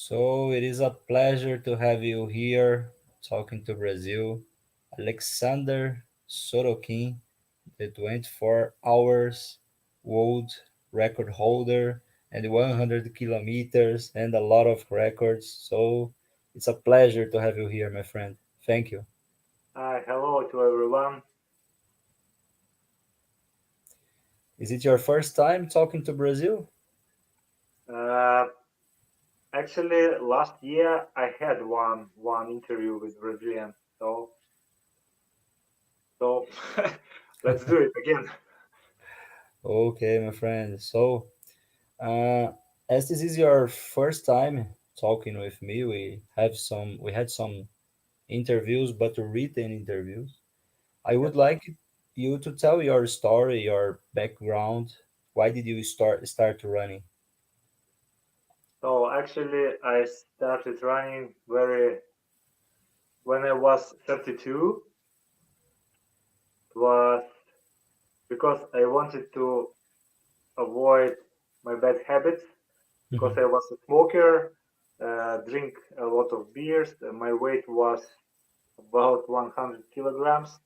So it is a pleasure to have you here talking to Brazil. Aleksandr Sorokin, the 24 hours world record holder and 100 kilometers and a lot of records. So it's a pleasure to have you here, my friend. Thank you. Hello to everyone. Is it your first time talking to Brazil? Uh, Actually, last year I had one interview with Brazilian, so let's do it again. Okay, my friend. So, uh, as this is your first time talking with me, we had some interviews, but written interviews. I Yes. would like you to tell your story, your background. Why did you start running? So actually, I started running very when I was 32. It was because I wanted to avoid my bad habits because Mhm, I was a smoker, drink a lot of beers. My weight was about 100 kilograms.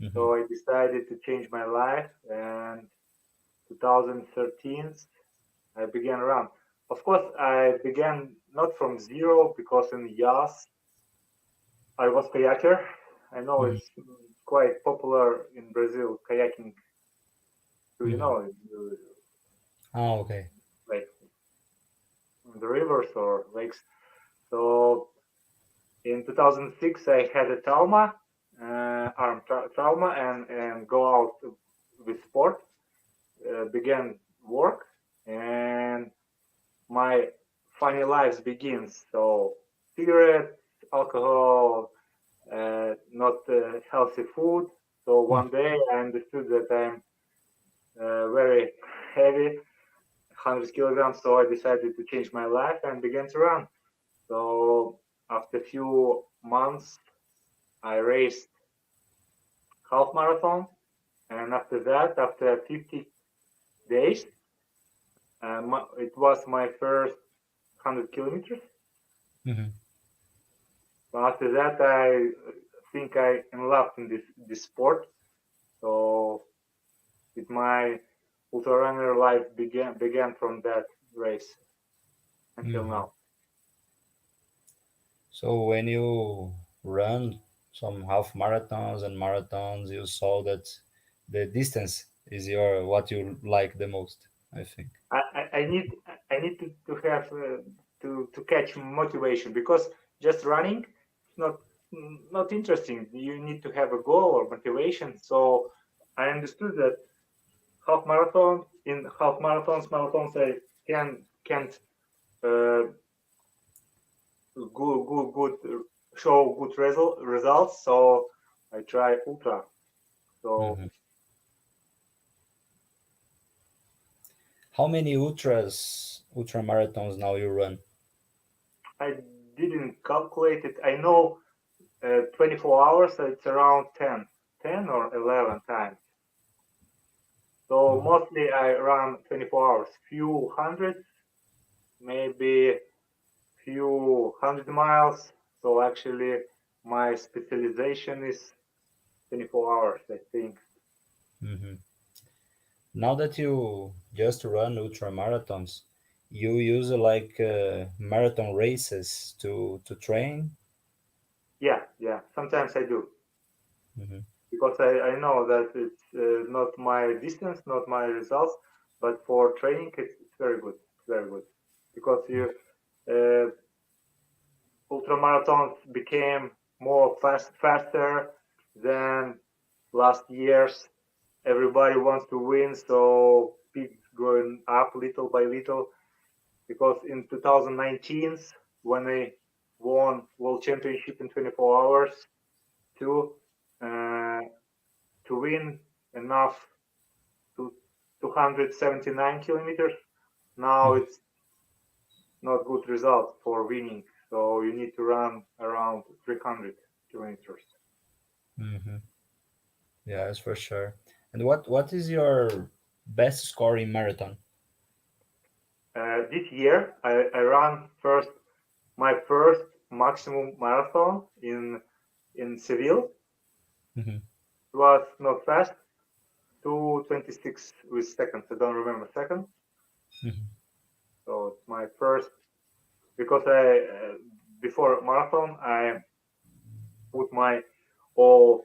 mhm, So I decided to change my life, and 2013 I began run. Of course, I began not from zero because in YAS I was kayaker. I know mhm, it's quite popular in Brazil kayaking. Do you mhm. know Ah, okay. like the rivers or lakes? So in 2006 I had a trauma, arm trauma, and go out with sport. Began work, and my funny life begins. So cigarettes, alcohol, not healthy food. So Mm, one day I understood that I'm very heavy, 100 kilograms. So I decided to change my life and began to run. So after a few months, I raced half marathon, and after that, after 50 days, it was my first 100 kilometers. mhm, But after that, I think I in love in this sport. So with my ultra runner life began from that race until mhm. now. So when you run some half marathons and marathons, you saw that the distance is your what you like the most, I think. I need to have to catch motivation because just running is not interesting. You need to have a goal or motivation. So I understood that half marathons I can't uh, good show good results. So I try ultra. So Mhm. How many ultra marathons now you run? I didn't calculate it. I know 24 hours. It's around 10 or 11 times. So Mhm. mostly I run 24 hours. Few hundreds, maybe few 100 miles. So actually my specialization is 24 hours. I think. Mhm. Now that you just run ultra marathons, you use like marathon races to train. Yeah, yeah. Sometimes I do. Mhm. Because I know that it's not my distance, not my results, but for training it's very good. It's very good because you uh, ultramarathons became more faster than last years. Everybody wants to win, so it's going up little by little. Because in 2019, when I won world championship in 24 hours, to uh, to win enough to 279 kilometers. Now Mhm. it's not good result for winning. So you need to run around 300 kilometers. Mhm. Yes, for sure. And what is your best score in marathon? This year I ran first my first maximum marathon in Seville. Hmm. It was not fast, 2:26 with seconds. I don't remember seconds. Hmm. So it's my first because I before marathon I put my all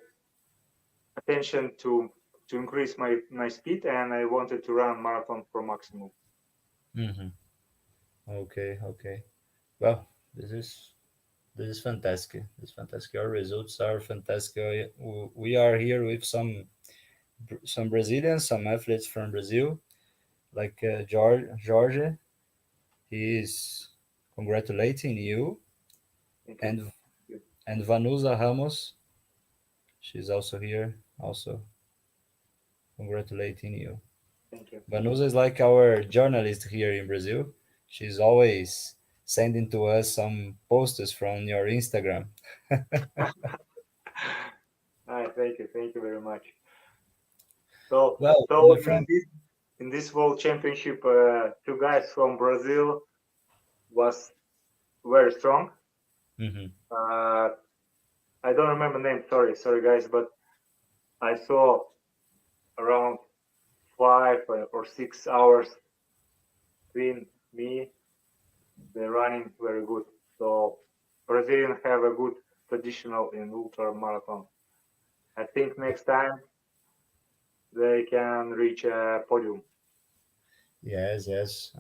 attention to increase my speed, and I wanted to run marathon for maximum. Hmm. Okay, okay. Well, this is fantastic. This is fantastic. Our results are fantastic. We are here with some Brazilians, some athletes from Brazil, like Jorge. He is congratulating you, Thank you. and Thank you. Vanusa Ramos. She's also here, also congratulating you. Thank you. Vanusa is like our journalist here in Brazil. She's always sending to us some posters from your Instagram. Hi, thank you. Thank you very much. So Well, so my in friend. this world championship, two guys from Brazil was very strong. Hmm. Uh, I don't remember name. Sorry guys, but I saw around 5 or 6 hours between me. They're running very good. So Brazilians have a good traditional in ultra marathon. I think next time they can reach a podium. Yes, yes.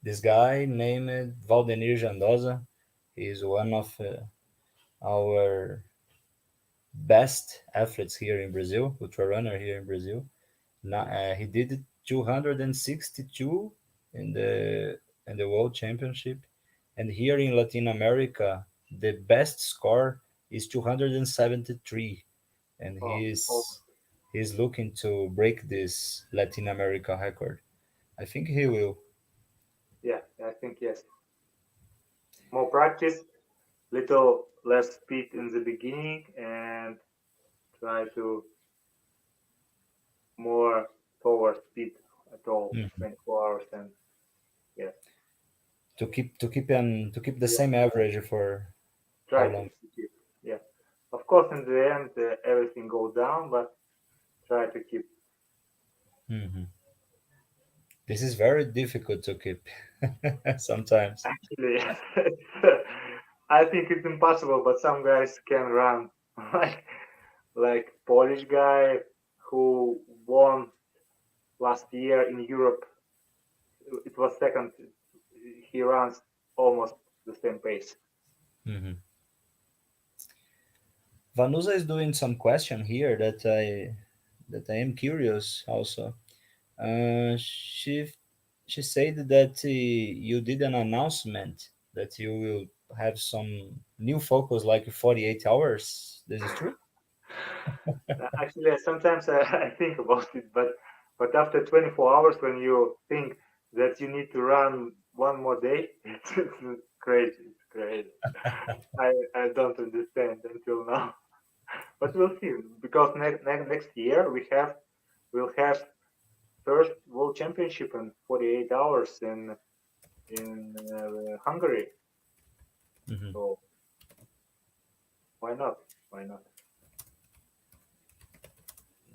This guy named Valdenir Jandosa. He is one of our best athletes here in Brazil, ultra runner here in Brazil. He did 262 in the World Championship, and here in Latin America, the best score is 273, and Oh, oh he's looking to break this Latin America record. I think he will. yeah, I think yes. More practice, little less speed in the beginning, and try to more towards speed at all Mhm. 24 hours and yes, To keep the yeah, same average for how try long? to keep yeah. Of course, in the end, everything goes down, but try to keep. Hmm. This is very difficult to keep sometimes. Actually, I think it's impossible, but some guys can run like like Polish guy who won last year in Europe. It was second. He runs almost the same pace. Hmm. Vanusa is doing some question here that I am curious also. Uh, she she said that you did an announcement that you will have some new focus like 48 hours. This is true? Actually, sometimes I think about it, but after 24 hours, when you think that you need to run one more day, it's crazy. It's crazy. I don't understand until now, but we'll see. Because next year we'll have first world championship in 48 hours in Hungary. Hmm. So why not? Why not?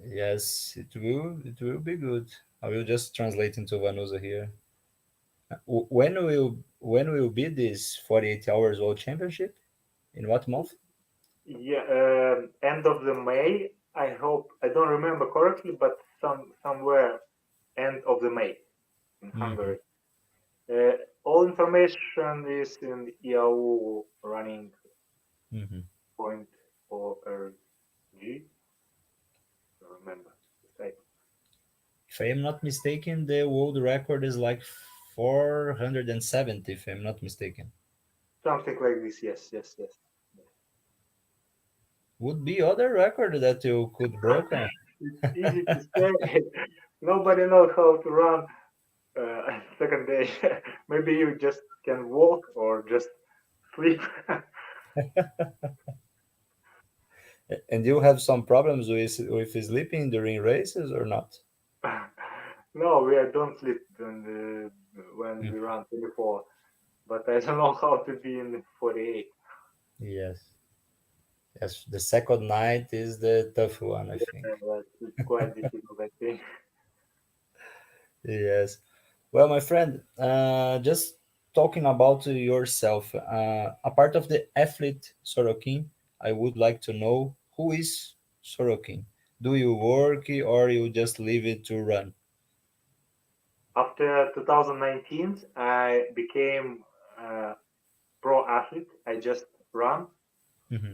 Yes, it will be good. I will just translate into Vanusa here. When will be this 48 hours world championship? In what month? Yeah, end of the May. I hope I don't remember correctly, but somewhere end of the May in Hmm. Hungary. Uh, all information is in IAU running Hmm. point org. Don't remember the site. If I am not mistaken, the world record is like 470, if I'm not mistaken. Something like this. Yes, yes, yes. Would be other record that you could broken. It's easy to say. Nobody knows how to run second day. Maybe you just can walk or just sleep. And you have some problems with sleeping during races or not? No, we don't sleep when we Mm. run 24. but I don't know how to be in 48. Yes. Yes. The second night is the tough one, I think. But it's quite difficult, I think. Yes. Well, my friend, just talking about yourself, a part of the athlete Sorokin, I would like to know who is Sorokin. Do you work or you just leave it to run? After 2019, I became a pro athlete. I just run. Hmm.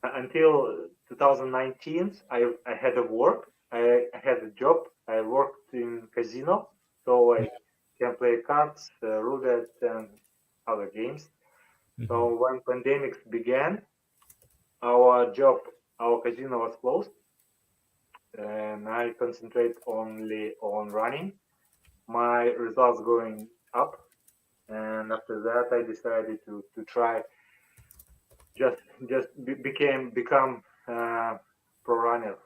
Until 2019, I had a work. I had a job. I worked in casino, so I can play cards, roulette, and other games. Hmm. So when pandemics began, our job, our casino was closed, and I concentrate only on running. My results going up, and after that, I decided to try just become pro runner.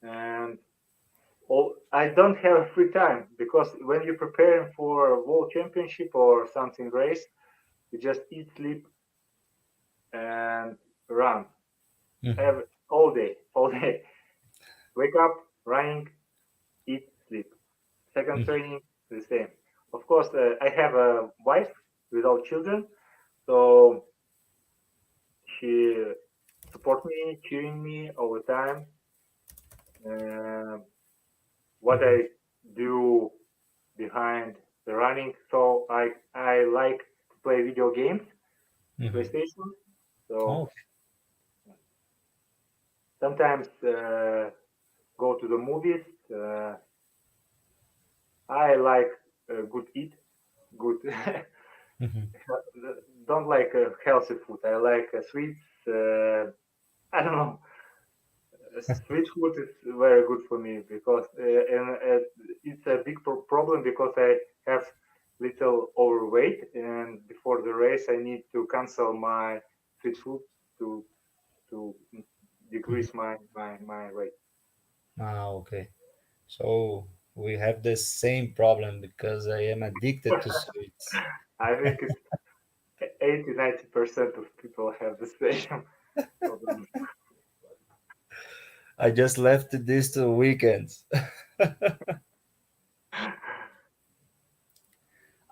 And I don't have free time because when you're preparing for a world championship or something race, you just eat, sleep, and run Hmm. every all day, all day. Wake up, running, eat, sleep. Second training, the same. Of course, I have a wife without children, so she support me, cheering me all the time. Uh, what Hmm. I do behind the running. So I like to play video games, Hmm. PlayStation. So Oh, sometimes go to the movies. I like good eat, good. hmm. Don't like healthy food. I like sweets. I don't know. Street food is very good for me because it's a big problem because I have little overweight and before the race I need to cancel my street food to to Hmm. decrease my weight. Ah, okay. So we have the same problem because I am addicted to sweets. I think it's 80-90% of people have the same problem. I just left this to weekends.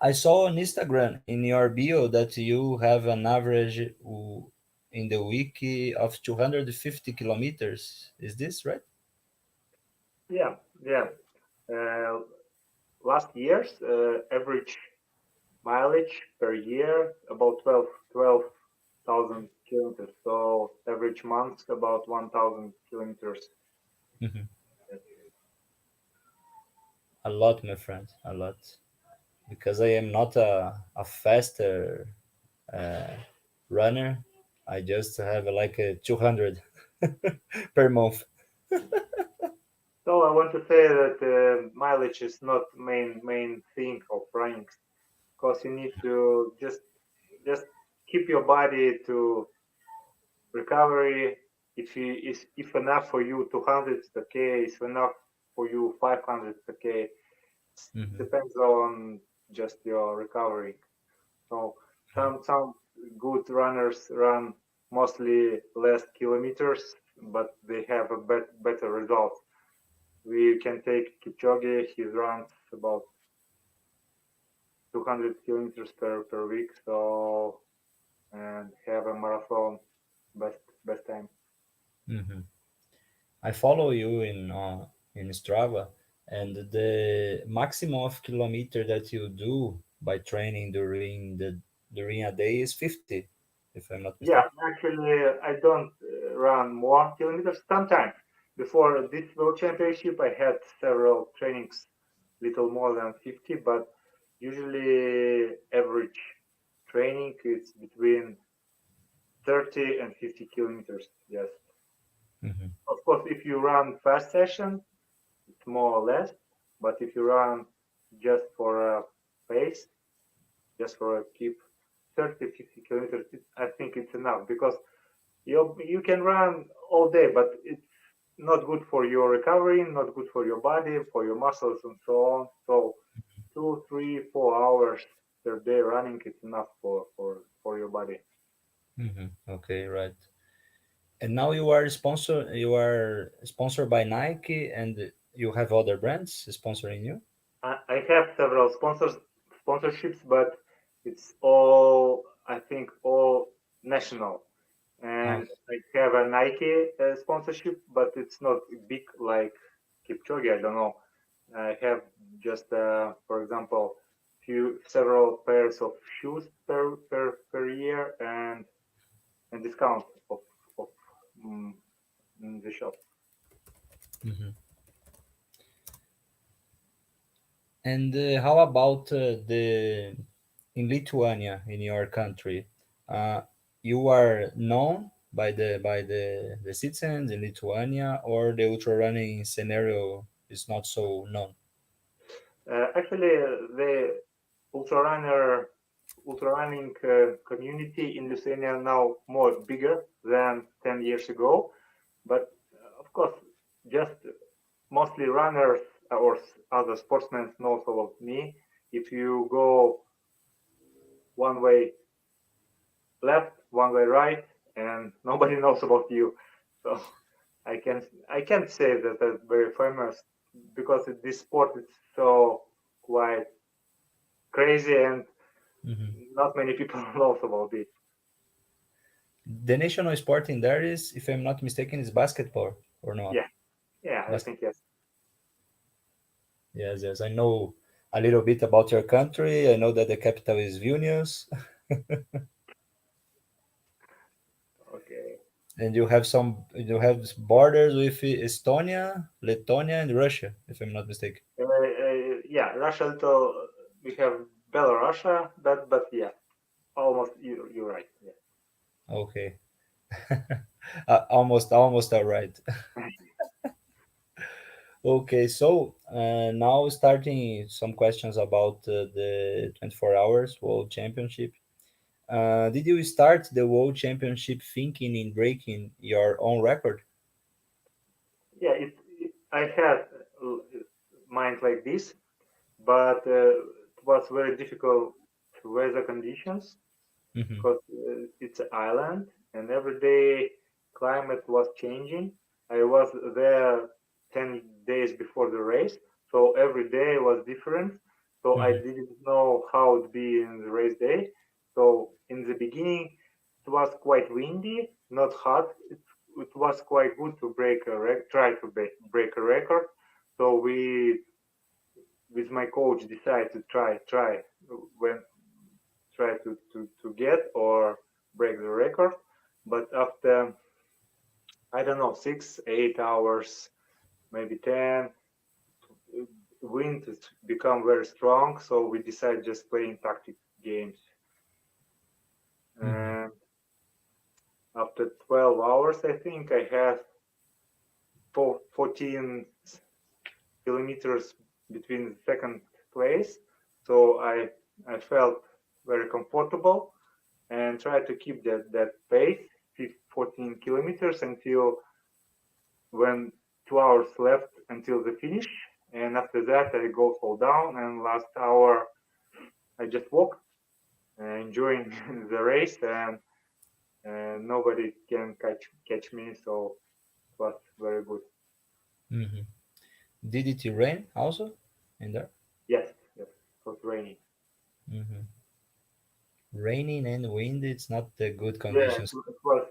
I saw on Instagram in your bio that you have an average in the week of 250 kilometers. Is this right? Yeah, yeah. Uh, Last year's average mileage per year about 12,000 kilometers. So average month about 1,000 kilometers. Mhm. A lot, my friend, a lot. Because I am not a faster uh, runner. I just have like a 200 per month. So I want to say that mileage is not main thing of running because you need to just keep your body to recovery. If you is if enough for you 200, it's okay. If enough for you 500, it's okay. Hmm. Depends on just your recovery. So some good runners run mostly less kilometers, but they have a better result. We can take Kipchoge. He runs about 200 kilometers per week, so and have a marathon best time. Hmm. I follow you in Strava, and the maximum of kilometer that you do by training during a day is 50, if I'm not Yeah, mistaken. actually, I don't run more kilometers. Sometimes before this world championship, I had several trainings, little more than 50, but usually average training is between 30 and 50 kilometers. Yes. Hmm. Of course, if you run fast session, it's more or less. But if you run just for a pace, just for a keep 30, 50 kilometers, I think it's enough because you can run all day, but it's not good for your recovery, not good for your body, for your muscles, and so on. So 2, 3, 4 hours. per day running, it's enough for your body. Okay, right. And now you are sponsored by Nike, and you have other brands sponsoring you. I have several sponsorships, but it's all, I think, all national. Oh. And I have a Nike sponsorship, but it's not big like Kipchoge. I don't know. I have just, for example, several pairs of shoes per year, and discount of mm, in the shop. Mhm. And how about the in Lithuania, in your country? Uh, you are known by the citizens in Lithuania, or the ultra running scenario is not so known? Actually, the ultra runner ultra running community in Lithuania now more bigger than 10 years ago, but of course, just mostly runners or other sportsmen knows about me. If you go one way left, one way right, and nobody knows about you, so I can't say that I'm very famous because this sport is so quite crazy and Mhm. not many people knows about it. The national sport in there is, if I'm not mistaken, is basketball or not? Yeah, yeah, I Basket. think yes. Yes, yes. I know a little bit about your country. I know that the capital is Vilnius, Okay. and you have borders with Estonia, Lithuania, and Russia, if I'm not mistaken. Yeah, Russia. Little we have Belarus, but yeah, almost you're right. Yeah. Okay. Almost all right. Okay, so now starting some questions about the 24 hours World Championship. Did you start the World Championship thinking in breaking your own record? Yeah, I had mind like this, but it was very difficult weather conditions Hmm. because it's an island and every day climate was changing. I was there 10 days before the race, so every day was different. So I Hmm. didn't know how it be in the race day. So in the beginning, it was quite windy, not hot. It was quite good to try to break a record. So we, with my coach, decided to try when try to get or break the record. But after, I don't know, 6, 8 hours, maybe 10, wind has become very strong. So we decided just playing tactic games. Hmm. And after 12 hours, I think I had 14 kilometers between the second place. So I felt very comfortable and tried to keep that pace, 14 kilometers until when 2 hours left until the finish. And after that, I go fall down. And last hour, I just walk, enjoying the race, and nobody can catch me. So it was very good. Hmm. Did it rain also in there? Yes, yes, it was raining. Hmm. Raining and wind, it's not the good Yeah, conditions. it was.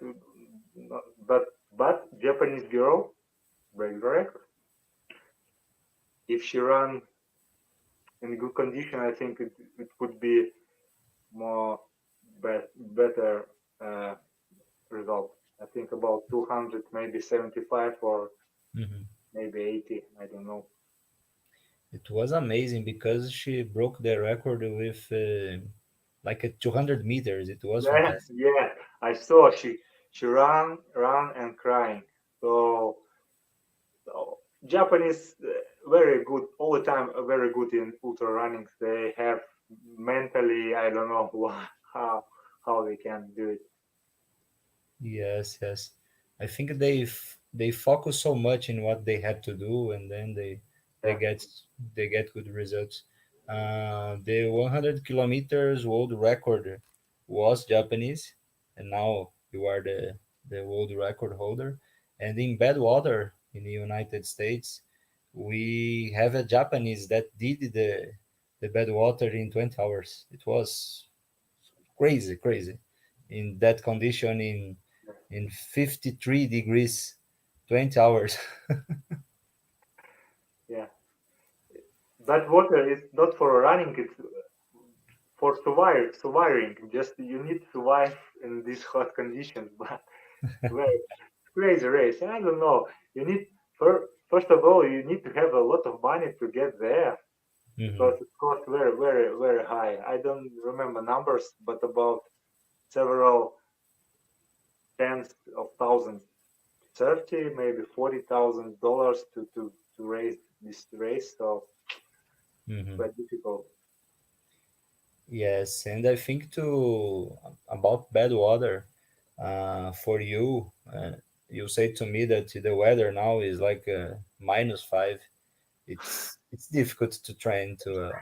But Japanese girl break the record. If she run in good condition, I think it would be more better uh, result. I think about 200, maybe 75 or Hmm. maybe 80. I don't know. It was amazing because she broke the record with like a 200 meters. It was Yeah, fantastic. yeah. I saw she ran and crying. So Japanese very good all the time. Very good in ultra running. They have mentally. I don't know how how they can do it. Yes, yes. I think they focus so much in what they have to do, and then they Yeah. get they get good results. The 100 kilometers world record was Japanese, and now you are the world record holder. And in bad water in the United States, we have a Japanese that did the bad water in 20 hours. It was crazy, crazy. In that condition, in 53 degrees, 20 hours. Yeah, that water is not for running; it's for surviving. Just you need to survive in these hot conditions. But well, crazy race. I don't know. You need first of all, you need to have a lot of money to get there Mhm, because it costs very, very, very high. I don't remember numbers, but about several tens of thousands, 30, maybe $40,000 to raise this race. So mhm. quite difficult. Yes, and I think to about bad weather, for you, you say to me that the weather now is like -5. It's difficult to train to.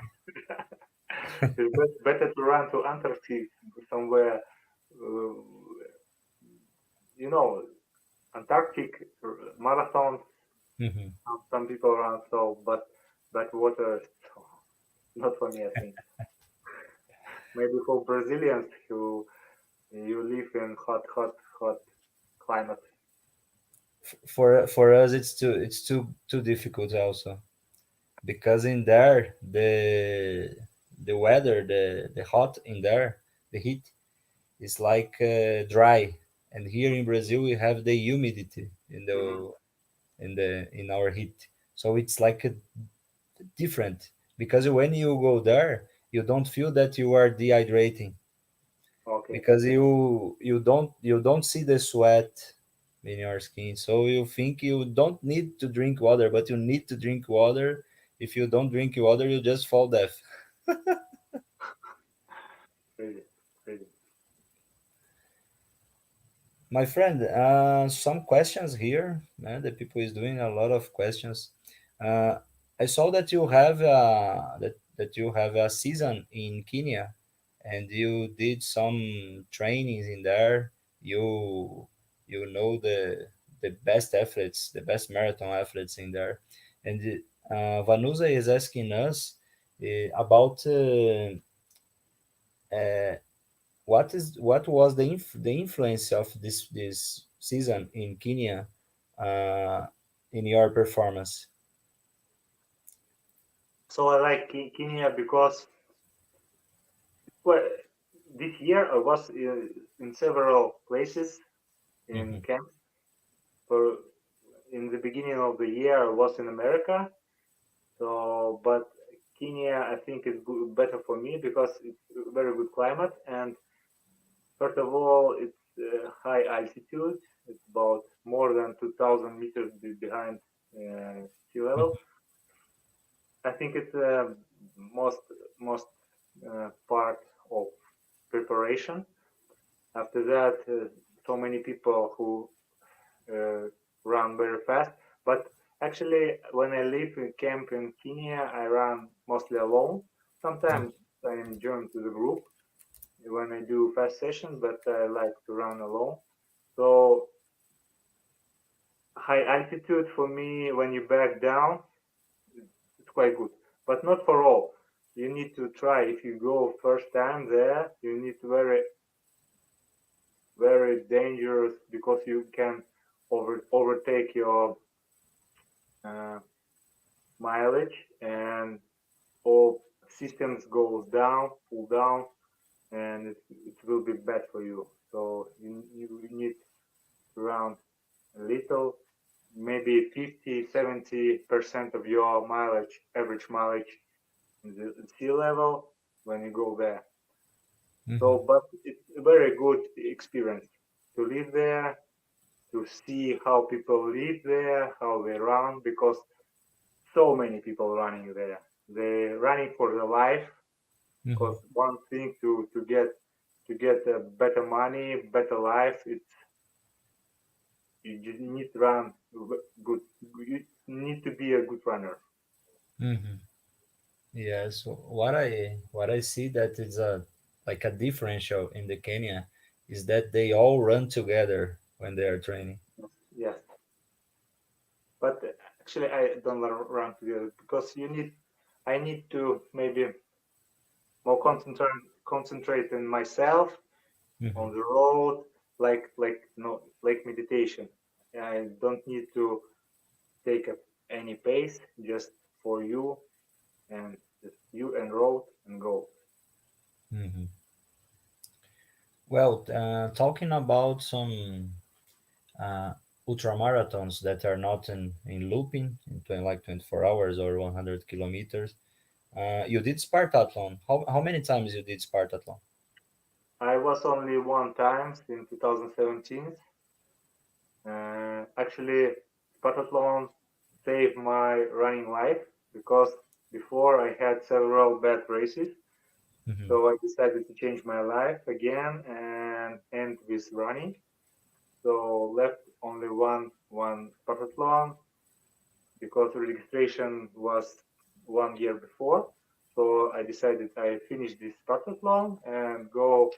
It's better to run to Antarctic somewhere, uh, you know, Antarctic marathons. Mhm. Some people run so, but water is not for me. I think maybe for Brazilians who you live in hot climate. For us it's too difficult also, because in there the weather, the hot in there, the heat is like dry, and here in Brazil we have the humidity Hmm. in our heat, so it's like a different, because when you go there you don't feel that you are dehydrating, Okay, because you don't see the sweat in your skin, so you think you don't need to drink water, but you need to drink water. If you don't drink water you just fall deaf. crazy, crazy. My friend, some questions here. The people is doing a lot of questions. uh, I saw that you have a season in Kenya, and you did some trainings in there. You know the best athletes, the best marathon athletes in there. And Vanusa is asking us about what was the influence of this season in Kenya uh, in your performance? So I like Kenya because well, this year I was in several places in Hmm. camps. For in the beginning of the year I was in America. So, but Kenya I think is better for me because it's a very good climate and first of all it's high altitude. It's about more than 2,000 meters behind sea level. I think it's most part of preparation. After that, so many people who uh, run very fast. But actually, when I live in camp in Kenya, I run mostly alone. Sometimes I'm joined to the group when I do fast sessions, but I like to run alone. So high altitude for me, when you back down, it's quite good, but not for all. You need to try. If you go first time there, you need to very dangerous because you can overtake your uh, mileage and all systems goes down, pull down, and it will be bad for you. So you need to run a little, maybe 50, 70% of your mileage, average mileage in the sea level when you go there. Hmm. So, but it's a very good experience to live there, to see how people live there, how they run, because so many people running there. They're running for their life. Hmm. Because one thing to get better money, better life, it's you just need to run good. You need to be a good runner. Hmm. Yeah, so what I see that is a like a differential in the Kenya is that they all run together when they are training. Yes, but actually I don't run together because I need to maybe more concentrate on myself Hmm. on the road, like no like meditation. I don't need to take up any pace, just for you and just you and road and go. Hmm. Well, talking about some uh, ultramarathons that are not in looping in 24 hours or 100 kilometers. You did Spartathlon. How many times you did Spartathlon? I was only one time in 2017. Actually, Spartathlon saved my running life because before I had several bad races. Hmm. So I decided to change my life again and end with running. So left only one Spartathlon because registration was 1 year before. So I decided I finish this Spartathlon and go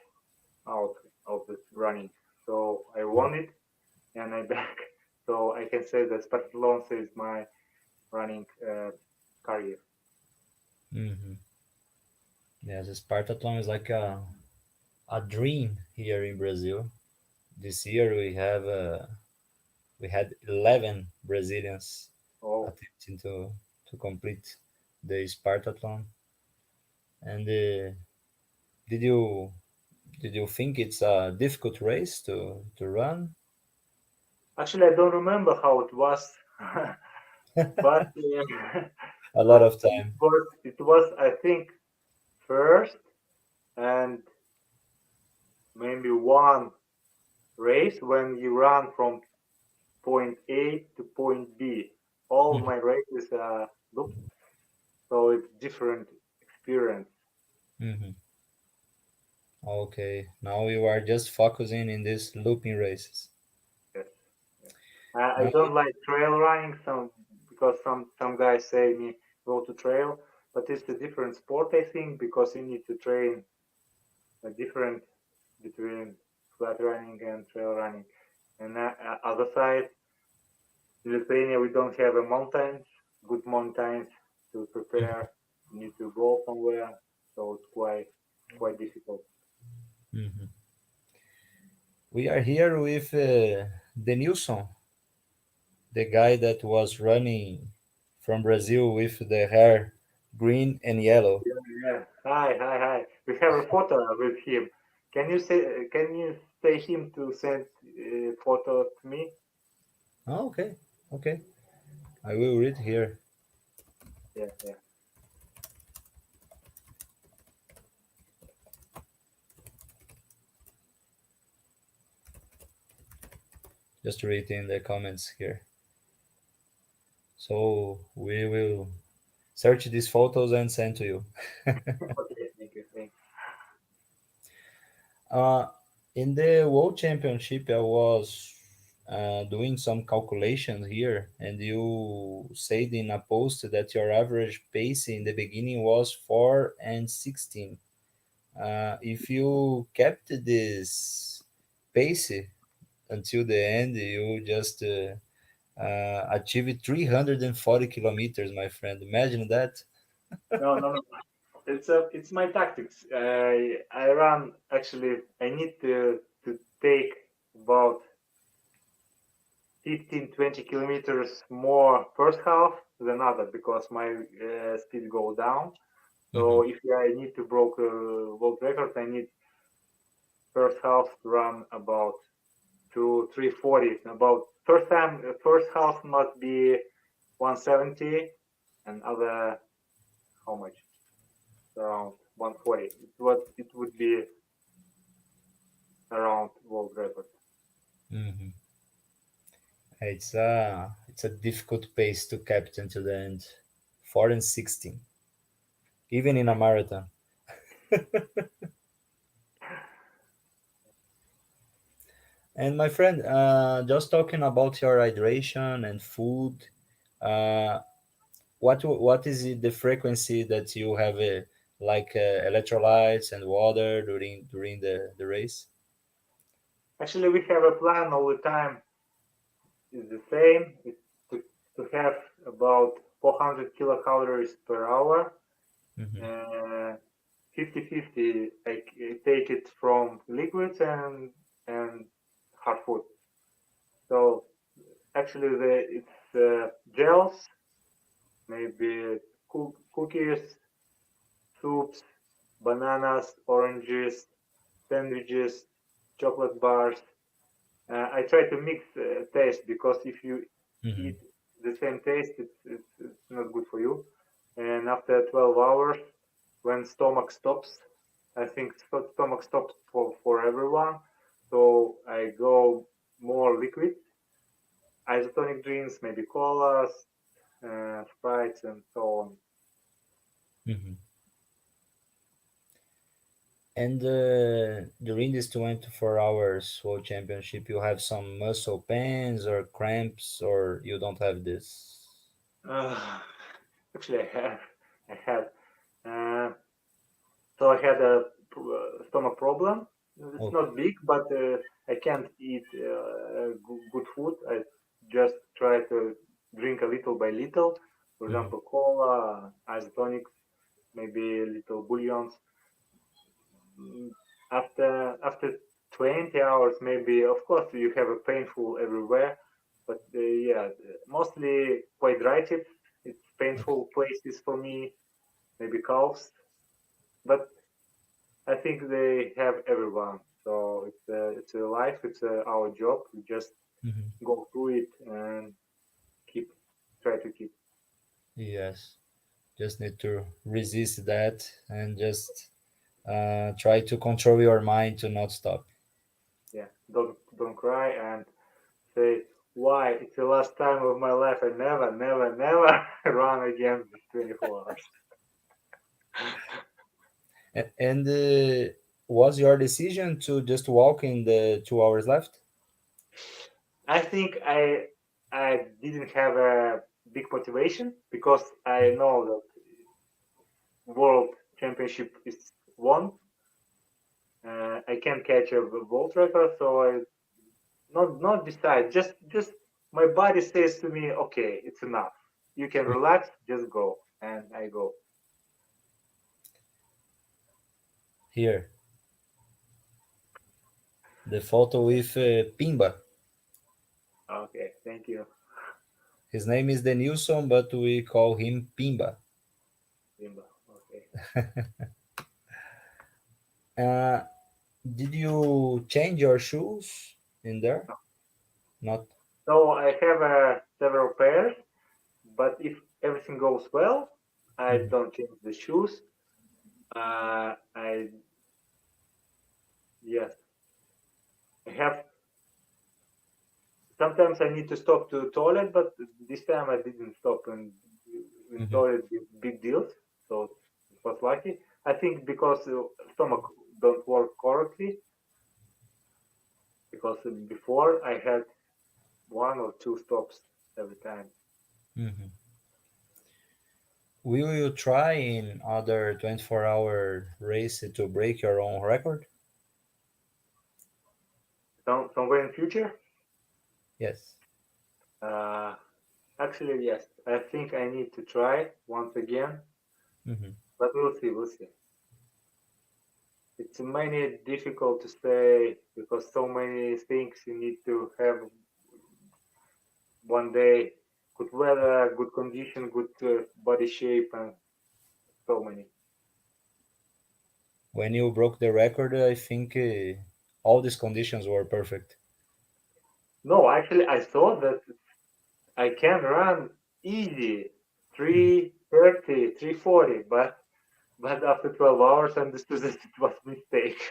out of this running. So I won it and I back. So I can say that Spartathlon is my running career. Hmm. Yes, Spartathlon is like a dream here in Brazil. This year we had 11 Brazilians Oh, attempting to complete the Spartathlon. And did you did you think it's a difficult race to run? actually, I don't remember how it was, but A lot but of time. it was I think first and maybe one race when you run from point A to point B. All Hmm. my races look so it's different experience. Hmm. Okay, now you are just focusing in these looping races. Yes. Yes. I Uh, don't like trail running some because some guys say me go to trail, but it's a different sport I think because you need to train a different between flat running and trail running. And other side, in Lithuania we don't have a mountains, good mountains to prepare. You need to go somewhere, so it's quite difficult. mhm. We are here with Denilson, the guy that was running from Brazil with the hair green and yellow. Yeah, yeah. Hi, hi, hi. We have a photo with him. Can you say him to send photo to me? Oh, okay, okay. I will read here. Yeah, yeah. Just read in the comments here. So we will search these photos and send to you. Okay, thank you, thank Uh, in the World Championship, I was doing some calculations here, and you said in a post that your average pace in the beginning was 4 and 16. If you kept this pace until the end, you just achieved 340 kilometers, my friend. Imagine that. you. No, no, no. It's my tactics. I run actually. I need to take about 15-20 kilometers more first half than other because my speed go down. So Mhm. if I need to break a world record, I need first half to run about to 340. About first half must be 170, and other how much? Around 140. It would be around world record. Mhm. It's a difficult pace to captain to the end. 4 and 16, even in a marathon. And my friend, just talking about your hydration and food, uh, what is the frequency that you have like electrolytes and water during the race? Actually, we have a plan all the time. It's the same. It's to, to have about 400 kilocalories per hour. Hmm. Uh, 50-50. I take it from liquids and hard food. So actually, it's gels, maybe cookies, soups, bananas, oranges, sandwiches, chocolate bars. I try to mix taste because if you Hmm. eat the same taste, it's not good for you. And after 12 hours, when stomach stops, I think stomach stops for everyone. So I go more liquid, isotonic drinks, maybe colas, sprites, and so on. Hmm. And during this 24 hours World Championship, you have some muscle pains or cramps, or you don't have this? Uh, actually, I had. Uh, So I had a stomach problem. It's Oh. not big, but I can't eat good food. I just try to drink a little by little. For Hmm. example, cola, isotonics, maybe little bouillons. Mm, after 20 hours, maybe of course you have a painful everywhere, but yeah, mostly quadratic. It's Okay. painful places for me, maybe calves, but I think they have everyone. So it's a life. It's our job. We just Hmm. go through it and keep try to keep Yes, just need to resist that and just try to control your mind to not stop. yeah. Don't cry and say why it's the last time of my life. I never run again this 24 hours. And was your decision to just walk in the 2 hours left? I think I didn't have a big motivation because I know that world championship is won. I can't catch a world record, so I not decide. Just my body says to me, okay, it's enough. You can relax. Just go, and I go. Here, the photo with Pimba. Okay, thank you, His name is Denilson, but we call him Pimba. Limba. Okay. Uh, did you change your shoes in there? Not. So I have several pairs, but if everything goes well, I Mhm. don't change the shoes. I yes, I have. Sometimes I need to stop to the toilet, but this time I didn't stop in Mhm. toilet big deals, so it was lucky. I think because stomach don't work correctly, because before I had one or two stops every time. Mhm. Will you try in other 24-hour race to break your own record? Somewhere in future, Yes. uh, actually yes, I think I need to try once again, Mhm. but we'll see, we'll see. It's many difficult to say because so many things you need to have one day, good weather, good condition, good body shape, and so many. When you broke the record, I think all these conditions were perfect. No, actually, I thought that I can run easy Mhm. 330, 340, but after 12 hours, I understood that it was a mistake.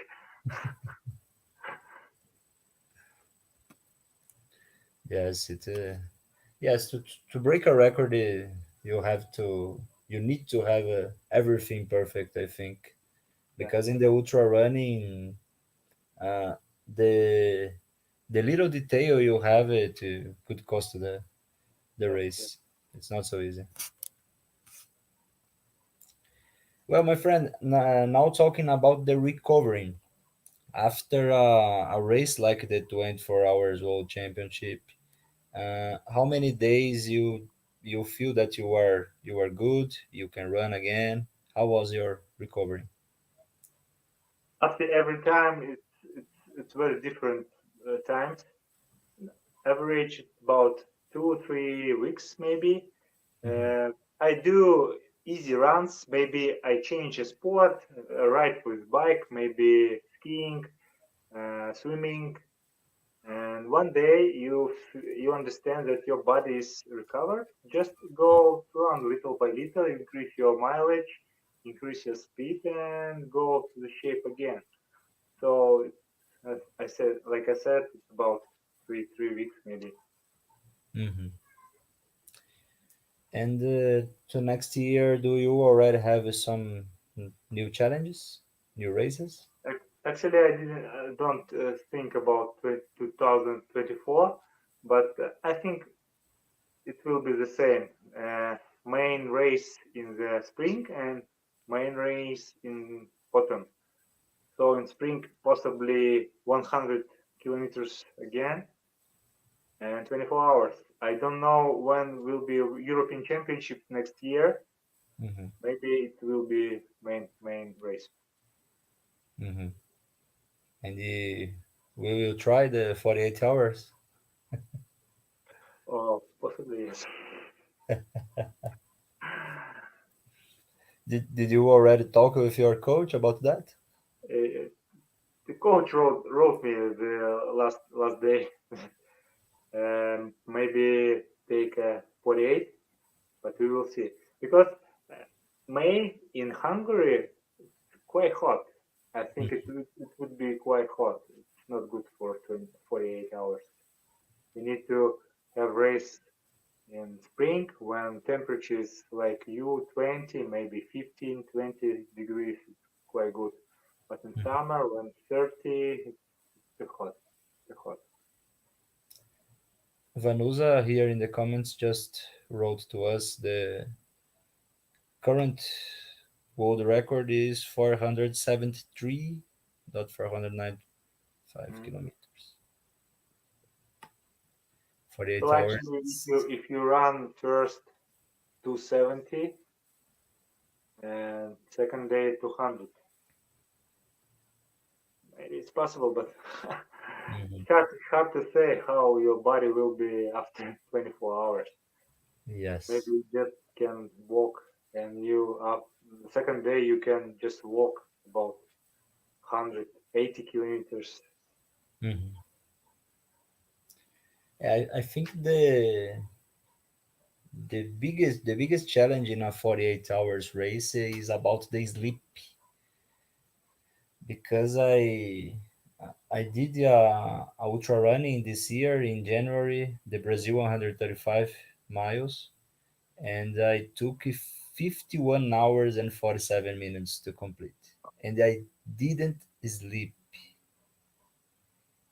Yes, yes, to break a record, you need to have everything perfect, I think, Yeah, because in the ultra running, uh, the the little detail you have it could cost the yes, yes. race. It's not so easy. Well, my friend, now talking about the recovering after a race like the 24 hours World Championship, how many days you feel that you are good, you can run again? How was your recovery? After every time, it's very different times. Average about 2 or 3 weeks maybe. Mhm. I do easy runs. Maybe I change a sport, ride with bike, maybe skiing, swimming, and one day you understand that your body is recovered. Just go run little by little, increase your mileage, increase your speed, and go to the shape again. So as I said, it's about three weeks maybe. Mhm. And to next year, do you already have some new challenges, new races? Actually, I didn't don't think about 2024, but I think it will be the same. Main race in the spring and main race in autumn. So in spring, possibly 100 kilometers again and 24 hours. I don't know when will be European Championship next year. Hmm. Maybe it will be main race. Hmm. And we will try the 48 hours. Or possibly yes. Did you already talk with your coach about that? Uh, the coach wrote me the last day. Maybe take 48, but we will see. Because uh, May in Hungary quite hot. I think it would be quite hot. It's not good for 48 hours. You need to have race in spring when temperature is like you 20, maybe 15, 20 degrees. It's quite good. But in Mhm. summer when 30, it's too hot. Too hot. Vanusa here in the comments just wrote to us the current world record is 473.495 Mm. kilometers. 48 So hours. actually, if you run first 270 and second day 200, maybe it's possible, but Mhm. hard to say how your body will be after 24 hours. Maybe Yes. you just can walk, and the second day you can just walk about 180 kilometers. Mhm. I think the biggest challenge in a 48 hours race is about the sleep because I did a ultra running this year in January, the Brazil 135 miles, and I took 51 hours and 47 minutes to complete. And I didn't sleep.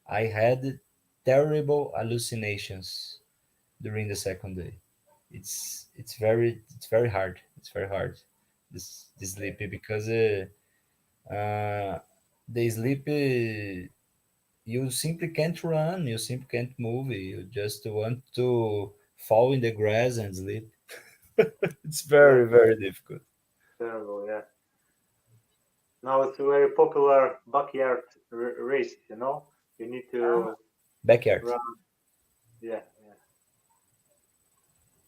I had terrible hallucinations during the second day. It's very hard. It's very hard this sleep because uh, the sleep you simply can't run. You simply can't move. You just want to fall in the grass and sleep. It's Yeah, very difficult. terrible. Yeah. Now it's a very popular backyard race. You need Ah, to backyard. run. Yeah, yeah.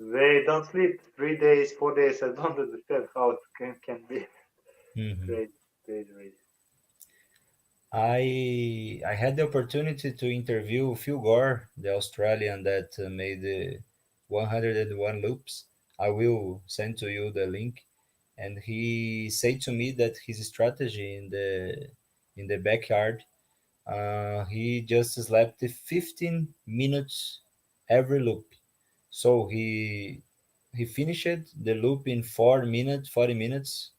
They don't sleep 3 days, 4 days. I don't understand how it can be Hmm. great, great race. I had the opportunity to interview Phil Gore, the Australian that made the 101 loops. I will send to you the link, and he said to me that his strategy in the backyard, he just slept 15 minutes every loop. So he finished the loop in 4 minutes, 40 minutes,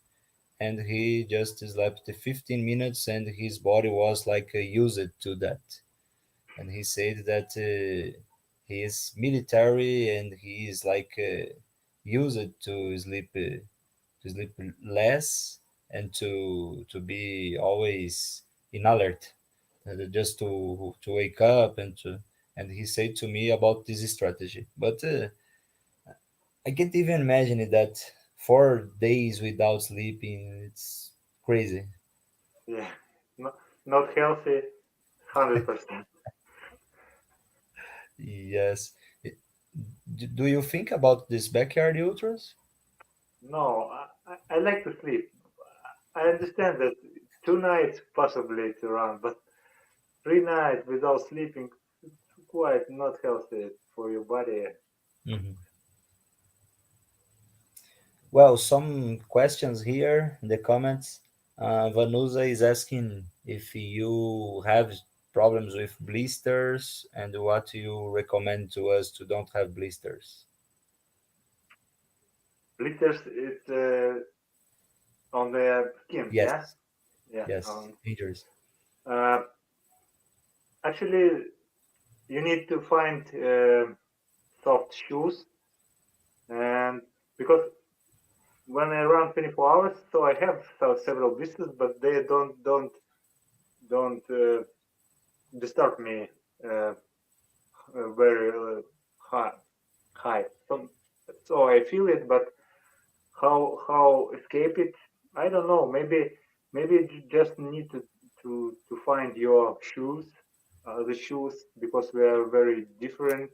and he just slept 15 minutes and his body was like used to that. And he said that he is military and he is like used to sleep less, and to be always in alert, just to wake up and to, and he said to me about this strategy. But I can't even imagine that 4 days without sleeping. It's crazy. Yeah, not, not healthy, 100%. Yes. Do you think about this backyard ultras? No, I like to sleep. I understand that 2 nights possibly to run, but 3 nights without sleeping, it's quite not healthy for your body. Mhm. Well, some questions here in the comments. Vanusa is asking if you have problems with blisters and what you recommend to us to don't have blisters. Blisters, it's on the skin, yeah? Yes, Yeah. yes, injuries. Uh, Actually, you need to find soft shoes, and because when I run 24 hours, so I have several blisters, but they don't disturb me uh, very high. High. So I feel it, but how escape it? I don't know. Maybe you just need to find your shoes, the shoes, because we are very different.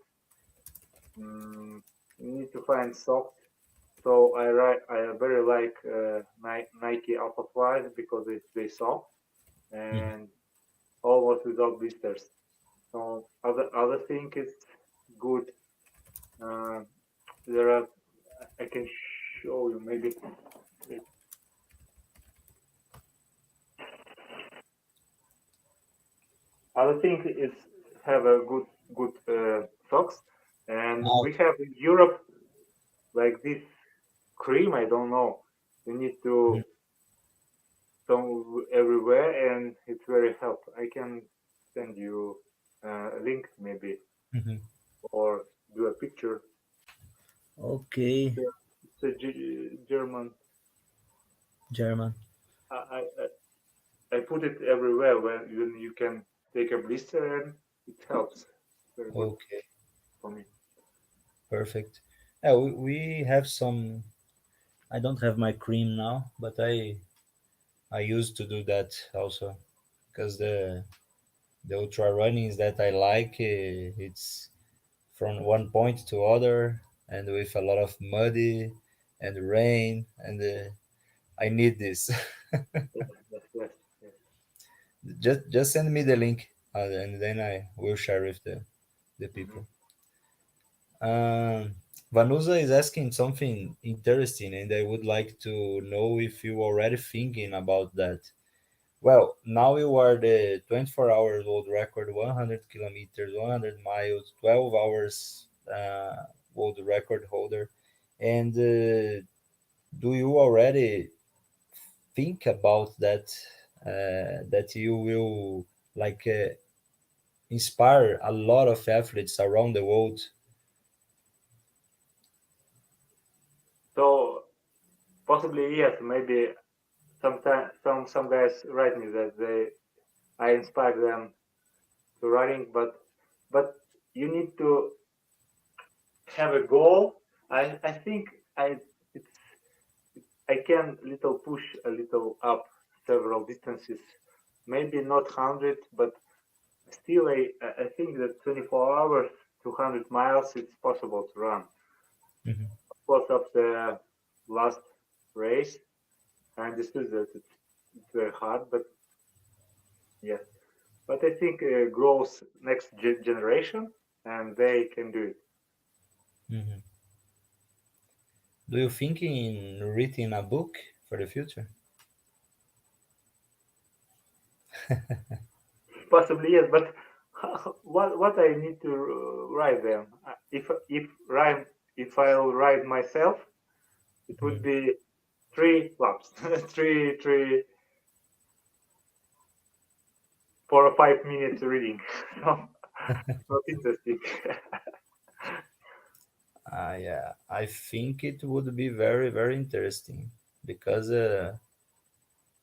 You need to find soft. So I very like Nike Alpha Flies because they soft Mhm. and almost without blisters. So other thing is good. Uh, there are I can show you maybe. Other thing is have a good socks, and Ah, we have in Europe like this cream. I don't know. You need mhm, to some everywhere, and it's very help. I can send you a link maybe mhm. or do a picture. Okay, It's a German. German. I put it everywhere when you can take a blister and it helps. Very good Okay, for me. perfect. Yeah, we have some. I don't have my cream now, but I used to do that also because the ultra runnings that I like, it's from one point to other and with a lot of muddy and rain, and I need this. Yes, yes, yes, yes. Just send me the link, and then I will share with the Hmm. people. Vanusa is asking something interesting, and I would like to know if you already thinking about that. Well, now you are the 24 hours world record, 100 kilometers, 100 miles, 12 hours world record holder. And do you already think about that? That you will like inspire a lot of athletes around the world? So possibly yes, maybe sometimes some guys write me that I inspire them to running, but you need to have a goal. I think it's I can little push a little up several distances, maybe not 100, but still I think that 24 hours, 200 miles, it's possible to run. Mhm, Of course, of the last race, I understood that it's very hard, but yes. But I think grows next generation, and they can do it. mhm. Do you think in writing a book for the future? Possibly yes, but what I need to write them? If I'll write myself, it would Mhm. be 3 laps, three 4 or 5 minutes reading. No, not interesting. Yeah, I think it would be very, very interesting because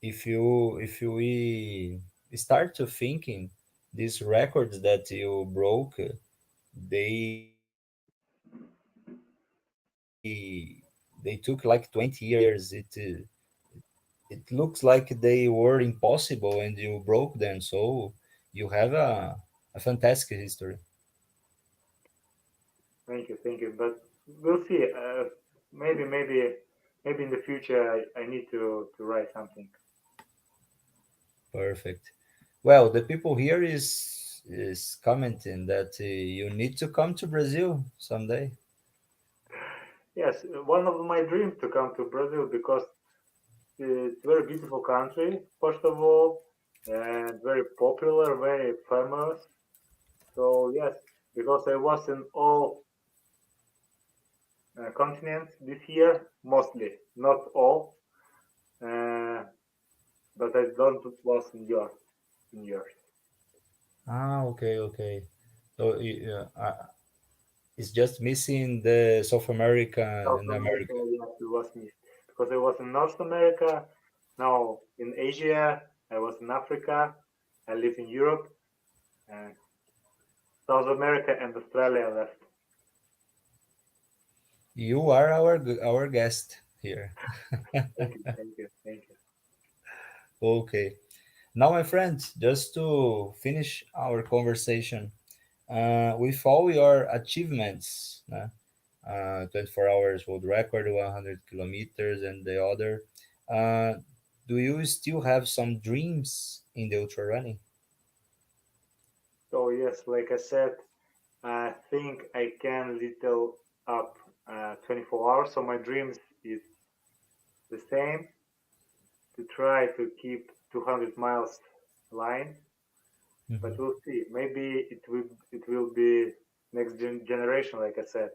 if you we start to thinking these records that you broke, they took like 20 years. It looks like they were impossible and you broke them, so you have a fantastic history. Thank you. But we'll see. Maybe in the future I need to write something. Perfect. Well, the people here is commenting that you need to come to Brazil someday. Yes, one of my dreams to come to Brazil because it's a very beautiful country, first of all, and very popular, very famous. So yes, because I was in all continents this year, mostly, not all, uh, but I don't was in yours. Ah, okay, okay. So it's just missing the South America South and America, America. yes, it was missed because I was in North America, now in Asia, I was in Africa, I live in Europe, and South America and Australia left. You are our guest here. Thank you. Okay. Now, my friends, just to finish our conversation, with all your achievements, 24 hours world record, 100 kilometers, and the other, uh, do you still have some dreams in the ultra running? So yes, like I said, I think I can little up 24 hours. So my dreams is the same to try to keep 200 miles line, but Mhm. we'll see. Maybe it will be next generation. Like I said,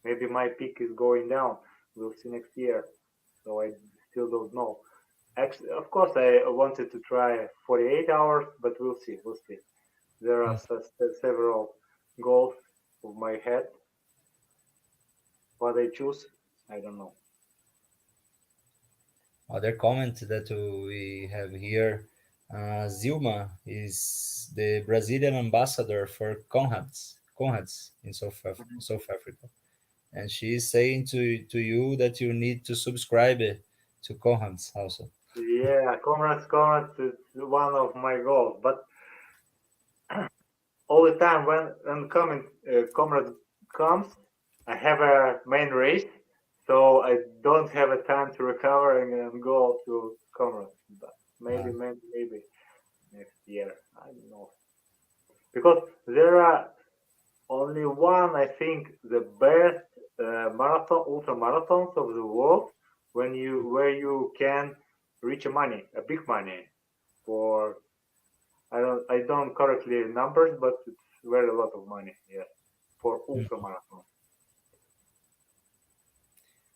maybe my peak is going down. We'll see next year. So I still don't know. Actually, of course, I wanted to try 48 hours, but we'll see. We'll see. There are several goals of my head. What I choose, I don't know. Other comment that we have here, Zilma is the Brazilian ambassador for Conrads in Mhm. South Africa. And she is saying to you that you need to subscribe to Conrads also. Yeah, comrades is one of my goals. But all the time when comrade comes, I have a main race, so I don't have a time to recover and go to comrades. But Uh, maybe next year. I don't know because there are only one, I think, the best ultra marathons of the world where you can reach a money, a big money for I don't correctly numbers, but it's very a lot of money. Yes, for ultra mm, marathon.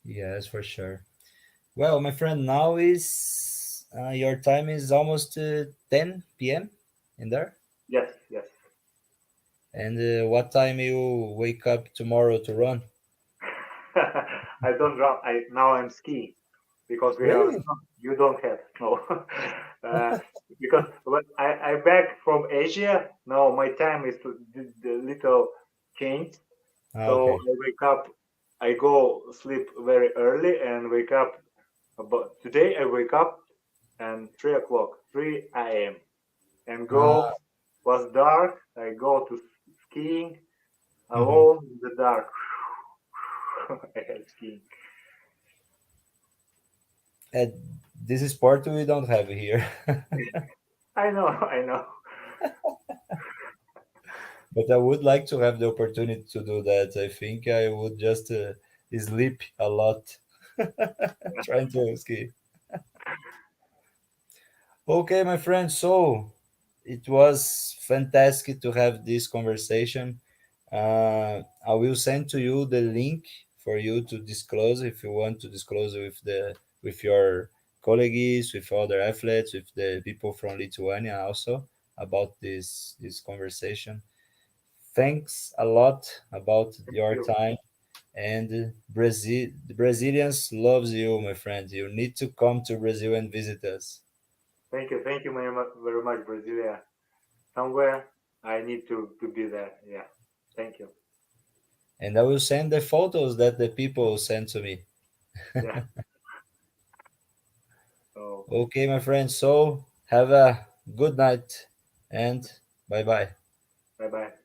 yes, for sure. Well, my friend, now is your time is almost 10 p.m. in there. Yes, yes. And what time you wake up tomorrow to run? I don't run. I now I'm skiing because we have Really? snow. You don't have snow. uh, because when I back from Asia, now my time is the little changed. Ah, So okay. I wake up, I go sleep very early and wake up. But today I wake up and 3 o'clock, 3 a.m. and Ah, go. Was dark. I go to skiing mhm. alone in the dark. I hate skiing. And this is part we don't have here. I know, I know. But I would like to have the opportunity to do that. I think I would just sleep a lot trying to ski. Okay, my friend. So it was fantastic to have this conversation. I will send to you the link for you to disclose if you want to disclose with your colleagues, with other athletes, with the people from Lithuania also about this conversation. Thanks a lot about Thank your you. time. And the Brazilians loves you, my friend. You need to come to Brazil and visit us. thank you very much, Brasilia. Somewhere I need to be there. Yeah, thank you. And I will send the photos that the people send to me. Yeah. So Okay, my friends. So have a good night and bye bye. bye bye.